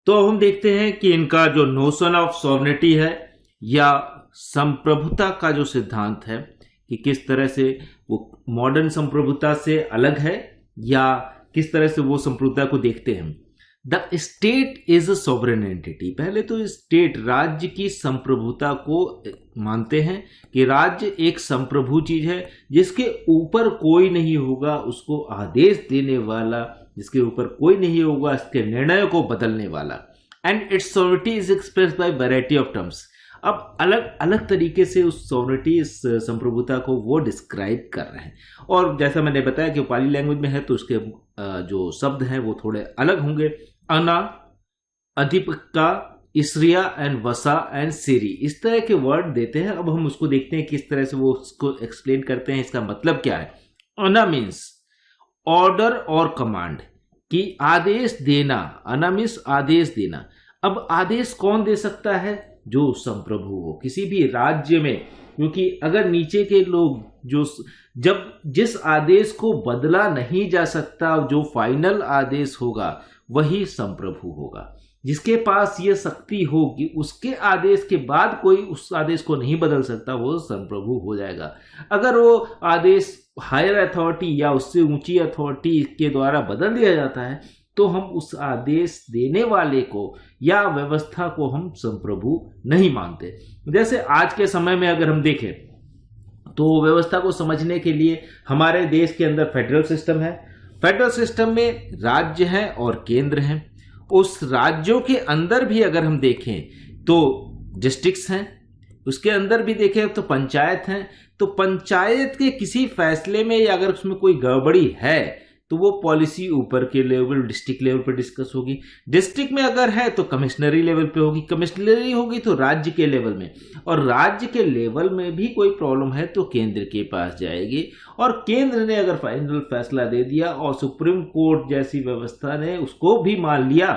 तो अब हम देखते हैं कि इनका जो नोशन ऑफ सॉवरेनिटी है या संप्रभुता का जो सिद्धांत है कि किस तरह से वो मॉडर्न संप्रभुता से अलग है या किस तरह से वो संप्रभुता को देखते हैं। The state is a sovereign entity. पहले तो स्टेट राज्य की संप्रभुता को मानते हैं कि राज्य एक संप्रभु चीज है जिसके ऊपर कोई नहीं होगा उसको आदेश देने वाला, जिसके ऊपर कोई नहीं होगा इसके निर्णयों को बदलने वाला। And it's sovereignty is expressed by variety of terms. अब अलग अलग तरीके से उस सॉवरेनिटी, इस संप्रभुता को वो डिस्क्राइब कर रहे हैं। और जैसा मैंने बताया कि पाली लैंग्वेज में है तो उसके जो शब्द हैं वो थोड़े अलग होंगे। अना, अधिपक्का, इसरिया एंड वसा एंड सीरी, इस तरह के वर्ड देते हैं। अब हम उसको देखते हैं किस तरह से वो उसको एक्सप्लेन करते हैं, इसका मतलब क्या है। अना मीन्स ऑर्डर और कमांड, कि आदेश देना। अना मीन्स आदेश देना। अब आदेश कौन दे सकता है? जो संप्रभु हो किसी भी राज्य में, क्योंकि अगर नीचे के लोग जब जिस आदेश को बदला नहीं जा सकता, जो फाइनल आदेश होगा वही संप्रभु होगा। जिसके पास ये शक्ति होगी उसके आदेश के बाद कोई उस आदेश को नहीं बदल सकता, वो संप्रभु हो जाएगा। अगर वो आदेश हायर अथॉरिटी या उससे ऊंची अथॉरिटी के द्वारा बदल दिया जाता है तो हम उस आदेश देने वाले को या व्यवस्था को हम संप्रभु नहीं मानते। जैसे आज के समय में अगर हम देखें तो व्यवस्था को समझने के लिए हमारे देश के अंदर फेडरल सिस्टम है। फेडरल सिस्टम में राज्य हैं और केंद्र हैं। उस राज्यों के अंदर भी अगर हम देखें तो डिस्ट्रिक्ट्स हैं, उसके अंदर भी देखें तो पंचायत हैं। तो पंचायत के किसी फैसले में या अगर उसमें कोई गड़बड़ी है तो वो पॉलिसी ऊपर के लेवल, डिस्ट्रिक्ट लेवल पर डिस्कस होगी। डिस्ट्रिक्ट में अगर है तो कमिश्नरी लेवल पे होगी, कमिश्नरी होगी तो राज्य के लेवल में, और राज्य के लेवल में भी कोई प्रॉब्लम है तो केंद्र के पास जाएगी। और केंद्र ने अगर फाइनल फैसला दे दिया और सुप्रीम कोर्ट जैसी व्यवस्था ने उसको भी मान लिया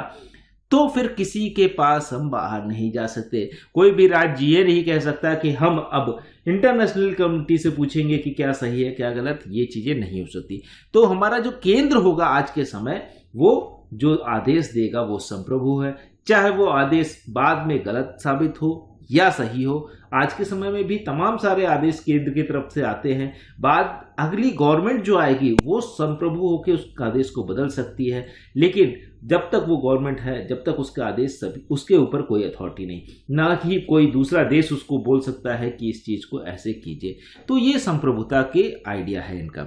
तो फिर किसी के पास हम बाहर नहीं जा सकते। कोई भी राज्य ये नहीं कह सकता कि हम अब इंटरनेशनल कम्युनिटी से पूछेंगे कि क्या सही है क्या गलत, ये चीजें नहीं हो सकती। तो हमारा जो केंद्र होगा आज के समय, वो जो आदेश देगा वो संप्रभु है, चाहे वो आदेश बाद में गलत साबित हो या सही हो। आज के समय में भी तमाम सारे आदेश केंद्र की तरफ से आते हैं, बाद अगली गवर्नमेंट जो आएगी वो संप्रभु होकर उस आदेश को बदल सकती है, लेकिन जब तक वो गवर्नमेंट है, जब तक उसका आदेश सभी, उसके ऊपर कोई अथॉरिटी नहीं, ना कि कोई दूसरा देश उसको बोल सकता है कि इस चीज को ऐसे कीजिए। तो ये संप्रभुता के आइडिया है इनका।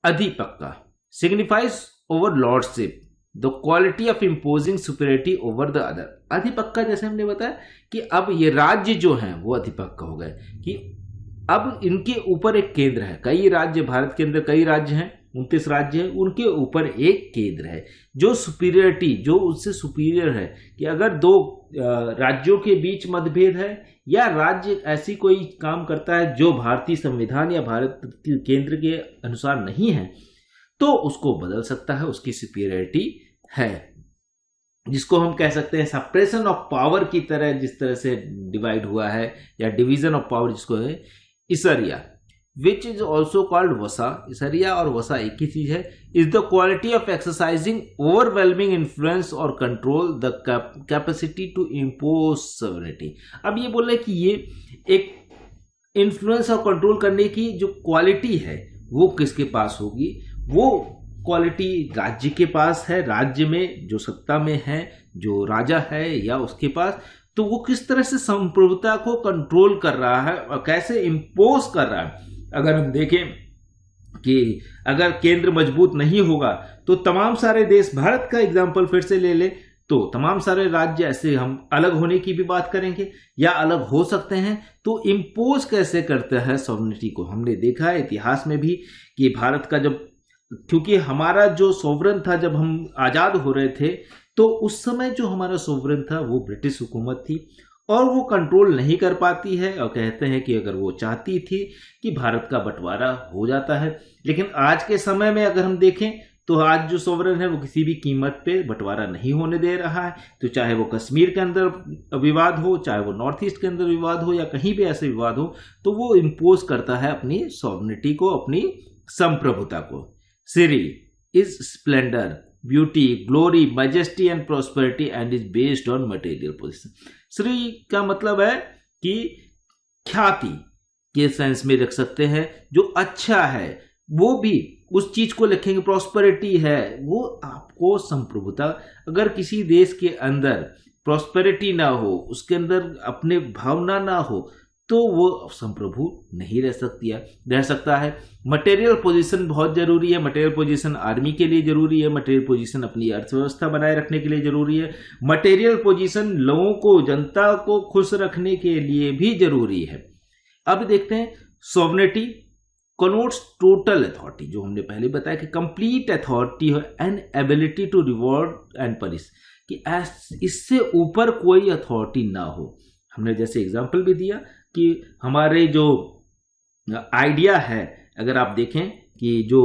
अधिपक्का signifies over lordship, the quality of imposing superiority over the other. अधिपक्का जैसे हमने बताया कि अब ये राज्य जो हैं वो अधिपक्का हो गए, कि अब इनके ऊपर एक केंद्र है। कई राज्य, भारत के अंदर कई राज्य हैं, 29 राज्य हैं, उनके ऊपर एक केंद्र है जो सुपीरियरिटी, जो उससे सुपीरियर है। कि अगर दो राज्यों के बीच मतभेद है या राज्य ऐसी कोई काम करता है जो भारतीय संविधान या भारत के केंद्र के अनुसार नहीं है तो उसको बदल सकता है, उसकी सुपीरियरिटी है। जिसको हम कह सकते हैं सेपरेशन ऑफ पावर की तरह, जिस तरह से डिवाइड हुआ है या डिवीजन ऑफ पावर जिसको है इसरिया, विच इज ऑल्सो कॉल्ड वसा। इसरिया और वसा एक ही चीज है। Is the quality of exercising overwhelming influence और control, the capacity to impose sovereignty. अब ये बोल रहे कि ये एक इन्फ्लुएंस और कंट्रोल करने की जो क्वालिटी है वो किसके पास होगी? वो क्वालिटी राज्य के पास है, राज्य में जो सत्ता में है, जो राजा है या उसके पास। तो वो किस तरह से संप्रभुता को कंट्रोल कर रहा है और कैसे इम्पोज कर रहा है। अगर हम देखें कि अगर केंद्र मजबूत नहीं होगा तो तमाम सारे देश, भारत का एग्जांपल फिर से ले ले तो तमाम सारे राज्य ऐसे, हम अलग होने की भी बात करेंगे या अलग हो सकते हैं, तो इम्पोज कैसे करते हैं सॉवरेनिटी को। हमने देखा है इतिहास में भी कि भारत का जब, क्योंकि हमारा जो सोवरेन था जब हम आज़ाद हो रहे थे तो उस समय जो हमारा सोवरेन था वो ब्रिटिश हुकूमत थी और वो कंट्रोल नहीं कर पाती है। और कहते हैं कि अगर वो चाहती थी कि भारत का बंटवारा हो जाता है, लेकिन आज के समय में अगर हम देखें तो आज जो सोवरेन है वो किसी भी कीमत पे बंटवारा नहीं होने दे रहा है। तो चाहे वो कश्मीर के अंदर विवाद हो, चाहे वो नॉर्थ ईस्ट के अंदर विवाद हो या कहीं भी ऐसे विवाद हो, तो वो इम्पोज करता है अपनी सॉवरेनिटी को, अपनी संप्रभुता को। सिरी is splendour, beauty, glory, majesty and prosperity and is based on material position. श्री का मतलब है कि ख्याति के सेंस में रख सकते हैं, जो अच्छा है वो भी उस चीज को लिखेंगे। प्रॉस्पेरिटी है वो आपको संप्रभुता, अगर किसी देश के अंदर प्रॉस्पेरिटी ना हो, उसके अंदर अपने भावना ना हो, तो वो संप्रभु नहीं रह सकता है। मटेरियल पोजीशन बहुत जरूरी है। मटेरियल पोजीशन आर्मी के लिए जरूरी है। मटेरियल पोजीशन अपनी अर्थव्यवस्था बनाए रखने के लिए जरूरी है। मटेरियल पोजीशन लोगों को, जनता को खुश रखने के लिए भी जरूरी है। अब देखते हैं सॉवरेनिटी कनोट्स टोटल अथॉरिटी, जो हमने पहले बताया कि complete authority and ability to reward and punish, कि इससे ऊपर कोई अथॉरिटी ना हो। हमने जैसे एग्जांपल भी दिया कि हमारे जो आइडिया है, अगर आप देखें कि जो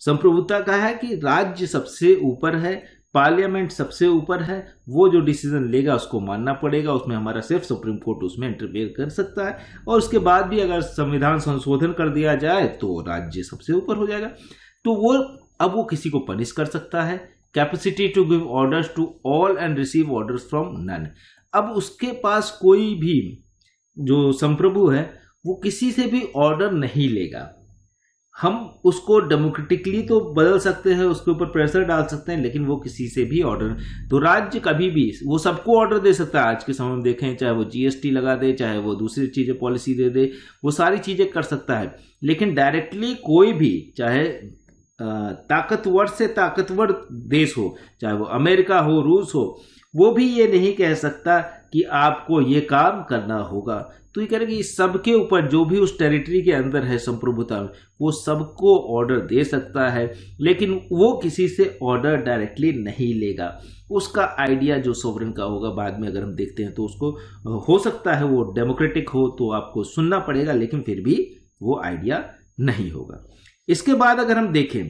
संप्रभुता का है कि राज्य सबसे ऊपर है, पार्लियामेंट सबसे ऊपर है, वो जो डिसीजन लेगा उसको मानना पड़ेगा, उसमें हमारा सिर्फ सुप्रीम कोर्ट उसमें इंटरफेयर कर सकता है, और उसके बाद भी अगर संविधान संशोधन कर दिया जाए तो राज्य सबसे ऊपर हो जाएगा। तो वो अब वो किसी को पनिश कर सकता है। Capacity to give orders to all and receive orders from none, अब उसके पास कोई भी जो संप्रभु है वो किसी से भी ऑर्डर नहीं लेगा। हम उसको डेमोक्रेटिकली तो बदल सकते हैं, उसके ऊपर प्रेशर डाल सकते हैं, लेकिन वो किसी से भी ऑर्डर, तो राज्य कभी भी वो सबको ऑर्डर दे सकता है। आज के समय में देखें, चाहे वो जीएसटी लगा दे, चाहे वो दूसरी चीजें पॉलिसी दे दे, वो सारी चीजें कर सकता है। लेकिन डायरेक्टली कोई भी, चाहे ताकतवर से ताकतवर देश हो, चाहे वो अमेरिका हो, रूस हो, वो भी ये नहीं कह सकता कि आपको ये काम करना होगा। तो ये कह रहे कि सबके ऊपर, जो भी उस टेरिटरी के अंदर है संप्रभुता में, वो सबको ऑर्डर दे सकता है, लेकिन वो किसी से ऑर्डर डायरेक्टली नहीं लेगा। उसका आइडिया जो सोवरेन का होगा, बाद में अगर हम देखते हैं तो उसको हो सकता है वो डेमोक्रेटिक हो तो आपको सुनना पड़ेगा, लेकिन फिर भी वो आइडिया नहीं होगा। इसके बाद अगर हम देखें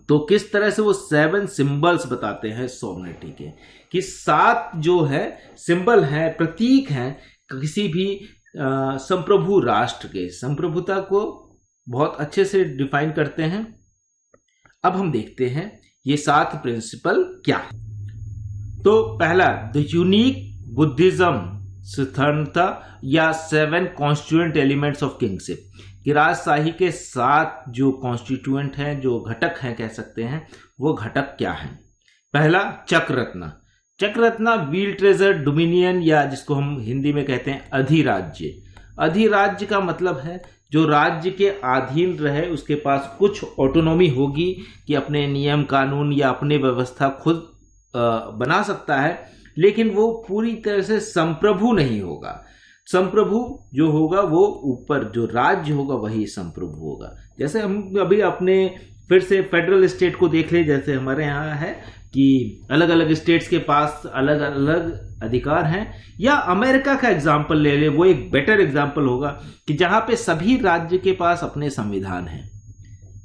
तो किस तरह से वो 7 सिंबल्स बताते हैं सोवरेनिटी के, कि 7 जो है सिंबल है, प्रतीक हैं किसी भी संप्रभु राष्ट्र के। संप्रभुता को बहुत अच्छे से डिफाइन करते हैं। अब हम देखते हैं ये 7 प्रिंसिपल क्या है। तो पहला, द यूनिक बुद्धिज्म स्वतंत्रता या 7 कॉन्स्टिट्यूएंट एलिमेंट्स ऑफ किंगशिप, कि राजशाही के 7 जो कॉन्स्टिट्यूएंट हैं, जो घटक हैं कह सकते हैं, वो घटक क्या हैं। पहला, चक्ररत्न। चक्ररत्न व्हील ट्रेजर डोमिनियन, या जिसको हम हिंदी में कहते हैं अधिराज्य। अधिराज्य का मतलब है जो राज्य के अधीन रहे, उसके पास कुछ ऑटोनॉमी होगी कि अपने नियम कानून या अपने व्यवस्था खुद बना सकता है, लेकिन वो पूरी तरह से संप्रभु नहीं होगा। संप्रभु जो होगा वो ऊपर जो राज्य होगा वही संप्रभु होगा। जैसे हम अभी अपने फिर से फेडरल स्टेट को देख ले, जैसे हमारे यहाँ है कि अलग अलग स्टेट्स के पास अलग अलग अधिकार हैं, या अमेरिका का एग्जाम्पल ले ले, वो एक बेटर एग्जाम्पल होगा कि जहां पे सभी राज्य के पास अपने संविधान हैं,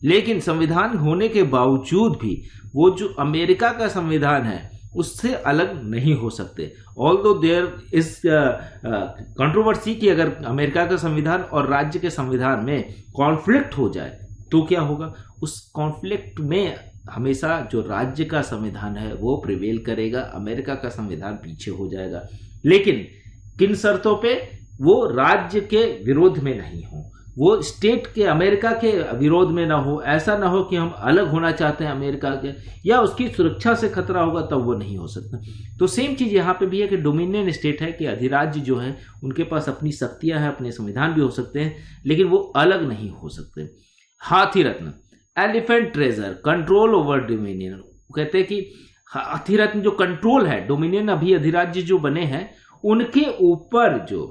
लेकिन संविधान होने के बावजूद भी वो जो अमेरिका का संविधान है उससे अलग नहीं हो सकते। ऑल्दो देयर इज कंट्रोवर्सी कि अगर अमेरिका का संविधान और राज्य के संविधान में कॉन्फ्लिक्ट हो जाए तो क्या होगा। उस कॉन्फ्लिक्ट में हमेशा जो राज्य का संविधान है वो प्रिवेल करेगा, अमेरिका का संविधान पीछे हो जाएगा। लेकिन किन शर्तों पे, वो राज्य के विरोध में नहीं हो, वो स्टेट के, अमेरिका के विरोध में ना हो। ऐसा ना हो कि हम अलग होना चाहते हैं अमेरिका के, या उसकी सुरक्षा से खतरा होगा, तब वो नहीं हो सकता। तो सेम चीज यहाँ पे भी है कि डोमिनियन स्टेट है कि अधिराज्य जो है उनके पास अपनी शक्तियां हैं, अपने संविधान भी हो सकते हैं, लेकिन वो अलग नहीं हो सकते। हाथी रत्न, elephant treasure, control over dominion. कहते हैं कि हाथी रत्न जो कंट्रोल है, डोमिनियन अभी अधिराज्य जो बने हैं उनके ऊपर जो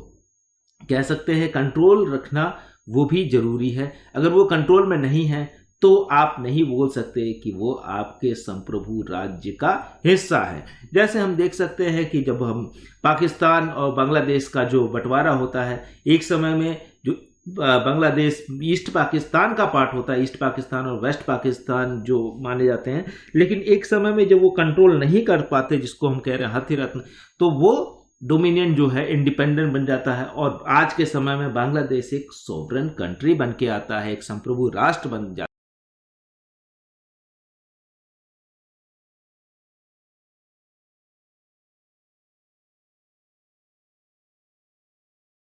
कह सकते हैं कंट्रोल रखना, वो भी जरूरी है। अगर वो कंट्रोल में नहीं है तो आप नहीं बोल सकते कि वो आपके संप्रभु राज्य का हिस्सा है। जैसे हम देख सकते हैं कि जब हम पाकिस्तान और बांग्लादेश का जो बंटवारा होता है, एक समय में जो बांग्लादेश ईस्ट पाकिस्तान का पार्ट होता है, ईस्ट पाकिस्तान और वेस्ट पाकिस्तान जो माने जाते हैं, लेकिन एक समय में जब वो कंट्रोल नहीं कर पाते, जिसको हम कह रहे हैं हाथी रत्न, तो वो डोमिनियन जो है इंडिपेंडेंट बन जाता है, और आज के समय में बांग्लादेश एक सोवरेन कंट्री बन के आता है, एक संप्रभु राष्ट्र बन जाता है।